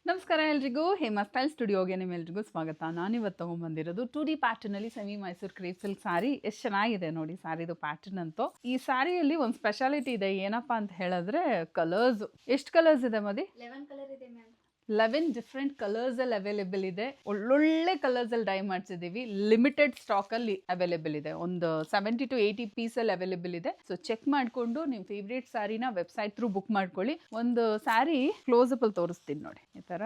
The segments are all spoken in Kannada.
ನಮಸ್ಕಾರ ಎಲ್ರಿಗೂ ಹೇಮಾ ಸ್ಟೈಲ್ ಸ್ಟುಡಿಯೋಗೆ ನಿಮ್ಮೆಲ್ರಿಗೂ ಸ್ವಾಗತ. ನಾನಿವತ್ತು ತೊಗೊಂಡ್ಬಂದಿರೋದು 2D ಪ್ಯಾಟರ್ನಲ್ಲಿ semi Mysore crepe silk sari. ಎಷ್ಟು ಚೆನ್ನಾಗಿದೆ ನೋಡಿ ಸಾರಿದು ಪ್ಯಾಟರ್ನ್ ಅಂತೂ. ಈ ಸಾರಿಯಲ್ಲಿ ಒಂದು ಸ್ಪೆಷಾಲಿಟಿ ಇದೆ, ಏನಪ್ಪ ಅಂತ ಹೇಳಿದ್ರೆ ಕಲರ್ಸ್. ಎಷ್ಟು ಕಲರ್ಸ್ ಇದೆ ಮದಿ? 11 ಕಲರ್ ಇದೆ ಮ್ಯಾಮ್. 11 ಡಿಫ್ರೆಂಟ್ ಕಲರ್ಸ್ ಅಲ್ಲಿ ಅವೈಲೇಬಲ್ ಇದೆ. ಒಳ್ಳೊಳ್ಳೆ ಕಲರ್ಸ್ ಅಲ್ಲಿ ಡೈ ಮಾಡಿಸಿದೀವಿ. ಲಿಮಿಟೆಡ್ ಸ್ಟಾಕ್ ಅಲ್ಲಿ ಅವೈಲೇಬಲ್ ಇದೆ. ಒಂದು 70 to 80 ಪೀಸ್ ಅಲ್ಲಿ ಅವೈಲೇಬಲ್ ಇದೆ. ಸೊ ಚೆಕ್ ಮಾಡ್ಕೊಂಡು ನಿಮ್ ಫೇವ್ರೇಟ್ ಸ್ಯಾರಿನ ವೆಬ್ಸೈಟ್ ಥ್ರೂ ಬುಕ್ ಮಾಡ್ಕೊಳ್ಳಿ. ಒಂದು ಸ್ಯಾರಿ ಕ್ಲೋಸ್ ಅಪ್ ಅಲ್ಲಿ ತೋರಿಸ್ತೀನಿ ನೋಡಿ. ಈ ತರ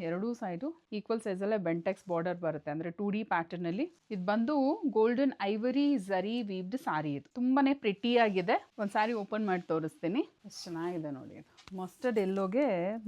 ಎರಡೂ ಸೈಡು ಈಕ್ವಲ್ ಸೈಜ್ ಅಲ್ಲೇ ಬೆಂಟೆಕ್ಸ್ ಬಾರ್ಡರ್ ಬರುತ್ತೆ, ಅಂದ್ರೆ 2D ಪ್ಯಾಟರ್ನ್ ಅಲ್ಲಿ. ಇದು ಬಂದು ಗೋಲ್ಡನ್ ಐವರಿ ಝರಿ ವೀವ್ಡ್ ಸಾರಿ. ಇದು ತುಂಬಾನೇ ಪ್ರಿಟಿ ಆಗಿದೆ. ಒಂದ್ ಸಾರಿ ಓಪನ್ ಮಾಡಿ ತೋರಿಸ್ತೀನಿ. ಎಷ್ಟು ಚೆನ್ನಾಗಿದೆ ನೋಡಿ. ಮಸ್ಟರ್ಡ್ ಎಲ್ಲೋಗೆ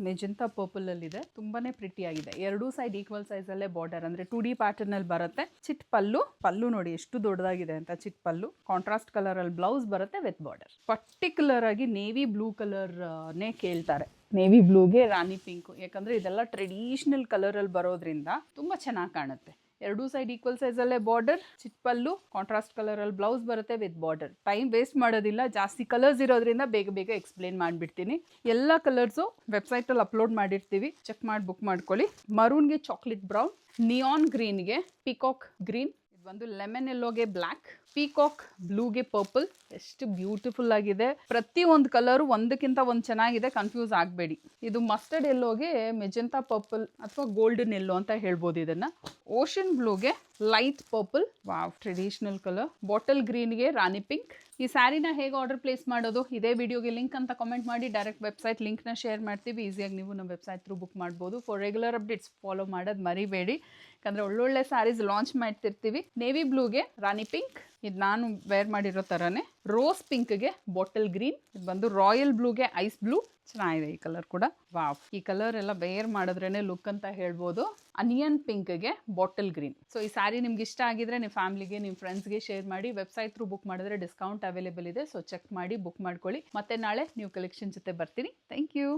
ಮೆಜೆಂಟಾ ಪರ್ಪಲ್ ಅಲ್ಲಿ ಇದೆ. ತುಂಬಾನೇ ಪ್ರಿಟಿ ಆಗಿದೆ. ಎರಡೂ ಸೈಡ್ ಈಕ್ವಲ್ ಸೈಜ್ ಅಲ್ಲೇ ಬಾರ್ಡರ್, ಅಂದ್ರೆ 2D ಪ್ಯಾಟರ್ನ್ ಅಲ್ಲಿ ಬರುತ್ತೆ. ಚಿಟ್ ಪಲ್ಲು ನೋಡಿ ಎಷ್ಟು ದೊಡ್ಡದಾಗಿದೆ ಅಂತ. ಚಿಟ್ ಪಲ್ಲು ಕಾಂಟ್ರಾಸ್ಟ್ ಕಲರ್ ಅಲ್ಲಿ ಬ್ಲೌಸ್ ಬರುತ್ತೆ ವಿತ್ ಬಾರ್ಡರ್. ಪರ್ಟಿಕ್ಯುಲರ್ ಆಗಿ ನೇವಿ ಬ್ಲೂ ಕಲರ್ ನೇ ಕೇಳ್ತಾರೆ. ನೇವಿ ಬ್ಲೂಗೆ ರಾಣಿ ಪಿಂಕ್, ಯಾಕಂದ್ರೆ ಇದೆಲ್ಲ ಟ್ರೆಡಿಷನಲ್ ಕಲರ್ ಅಲ್ಲಿ ಬರೋದ್ರಿಂದ ತುಂಬಾ ಚೆನ್ನಾಗಿ ಕಾಣುತ್ತೆ. ಎರಡೂ ಸೈಡ್ ಈಕ್ವಲ್ ಸೈಜ್ ಅಲ್ಲೇ ಬಾರ್ಡರ್, ಚಿಟ್ಪಲ್ಲು ಕಾಂಟ್ರಾಸ್ಟ್ ಕಲರ್ ಅಲ್ಲಿ ಬ್ಲೌಸ್ ಬರುತ್ತೆ ವಿತ್ ಬಾರ್ಡರ್. ಟೈಮ್ ವೇಸ್ಟ್ ಮಾಡೋದಿಲ್ಲ, ಜಾಸ್ತಿ ಕಲರ್ಸ್ ಇರೋದ್ರಿಂದ ಬೇಗ ಎಕ್ಸ್ಪ್ಲೇನ್ ಮಾಡಿಬಿಡ್ತೀನಿ. ಎಲ್ಲ ಕಲರ್ಸು ವೆಬ್ಸೈಟ್ ಅಲ್ಲಿ ಅಪ್ಲೋಡ್ ಮಾಡಿರ್ತೀವಿ, ಚೆಕ್ ಮಾಡಿ ಬುಕ್ ಮಾಡ್ಕೊಳ್ಳಿ. ಮರೂನ್ಗೆ ಚಾಕ್ಲೇಟ್ ಬ್ರೌನ್, ನಿಯಾನ್ ಗ್ರೀನ್ಗೆ ಪಿಕಾಕ್ ಗ್ರೀನ್, ಒಂದು ಲೆಮನ್ ಎಲ್ಲೋಗೆ ಬ್ಲ್ಯಾಕ್, ಪೀಕಾಕ್ ಬ್ಲೂಗೆ ಪರ್ಪಲ್. ಎಷ್ಟು ಬ್ಯೂಟಿಫುಲ್ ಆಗಿದೆ. ಪ್ರತಿ ಒಂದು ಕಲರು ಒಂದಕ್ಕಿಂತ ಒಂದು ಚೆನ್ನಾಗಿದೆ, ಕನ್ಫ್ಯೂಸ್ ಆಗಬೇಡಿ. ಇದು ಮಸ್ಟರ್ಡ್ ಎಲ್ಲೋಗೆ ಮೆಜೆಂಟಾ ಪರ್ಪಲ್ ಅಥವಾ ಗೋಲ್ಡನ್ ಎಲ್ಲೋ ಅಂತ ಹೇಳ್ಬೋದು ಇದನ್ನ. ಓಷನ್ ಬ್ಲೂಗೆ light purple, wow traditional colour. Bottle ಗ್ರೀನ್ಗೆ ರಾಣಿ ಪಿಂಕ್. ಈ ಸ್ಯಾರಿನ ಹೇಗೆ ಆರ್ಡರ್ ಪ್ಲೇಸ್ ಮಾಡೋದು? ಇದೇ ವಿಡಿಯೋಗೆ ಲಿಂಕ್ ಅಂತ ಕಮೆಂಟ್ ಮಾಡಿ, ಡೈರೆಕ್ಟ್ ವೆಬ್ಸೈಟ್ ಲಿಂಕ್ನ ಶೇರ್ ಮಾಡ್ತೀವಿ. ಈಸಿಯಾಗಿ ನೀವು ನಮ್ಮ ವೆಬ್ಸೈಟ್ ಥ್ರೂ ಬುಕ್ ಮಾಡ್ಬೋದು. ಫಾರ್ ರೆಗ್ಯುಲರ್ ಅಪ್ಡೇಟ್ಸ್ ಫಾಲೋ ಮಾಡೋದು ಮರಿಬೇಡಿ, ಯಾಕಂದರೆ ಒಳ್ಳೊಳ್ಳೆ ಸ್ಯಾರೀಸ್ ಲಾಂಚ್ ಮಾಡ್ತಿರ್ತೀವಿ. ನೇವಿ ಬ್ಲೂಗೆ ರಾಣಿ ಪಿಂಕ್, ಇದು ನಾನು ವೇರ್ ಮಾಡಿರೋ ಥರನೇ. ರೋಸ್ ಪಿಂಕ್ಗೆ ಬಾಟಲ್ ಗ್ರೀನ್, ಇದು ಬಂದು ರಾಯಲ್ ಬ್ಲೂಗೆ ಐಸ್ ಬ್ಲೂ. ಚೆನ್ನಾಗಿದೆ ಈ ಕಲರ್ ಕೂಡ. ವಾವ್, ಈ ಕಲರ್ ಎಲ್ಲ ವೇರ್ ಮಾಡಿದ್ರೇನೆ ಲುಕ್ ಅಂತ ಹೇಳ್ಬೋದು. ಅನಿಯನ್ ಪಿಂಕ್ಗೆ ಬಾಟಲ್ ಗ್ರೀನ್. ಸೊ ಈ ಸ್ಯಾರಿ ನಿಮ್ಗೆ ಇಷ್ಟ ಆಗಿದ್ರೆ ನಿಮ್ಮ ಫ್ಯಾಮಿಲಿಗೆ, ನಿಮ್ಮ ಫ್ರೆಂಡ್ಸ್ಗೆ ಶೇರ್ ಮಾಡಿ. ವೆಬ್ಸೈಟ್ ಥ್ರೂ ಬುಕ್ ಮಾಡಿದ್ರೆ ಡಿಸ್ಕೌಂಟ್ ಅವೈಲೇಬಲ್ ಇದೆ. ಸೊ ಚೆಕ್ ಮಾಡಿ ಬುಕ್ ಮಾಡ್ಕೊಳ್ಳಿ. ಮತ್ತೆ ನಾಳೆ ನೀವು ಕಲೆಕ್ಷನ್ ಜೊತೆ ಬರ್ತೀನಿ. Thank you.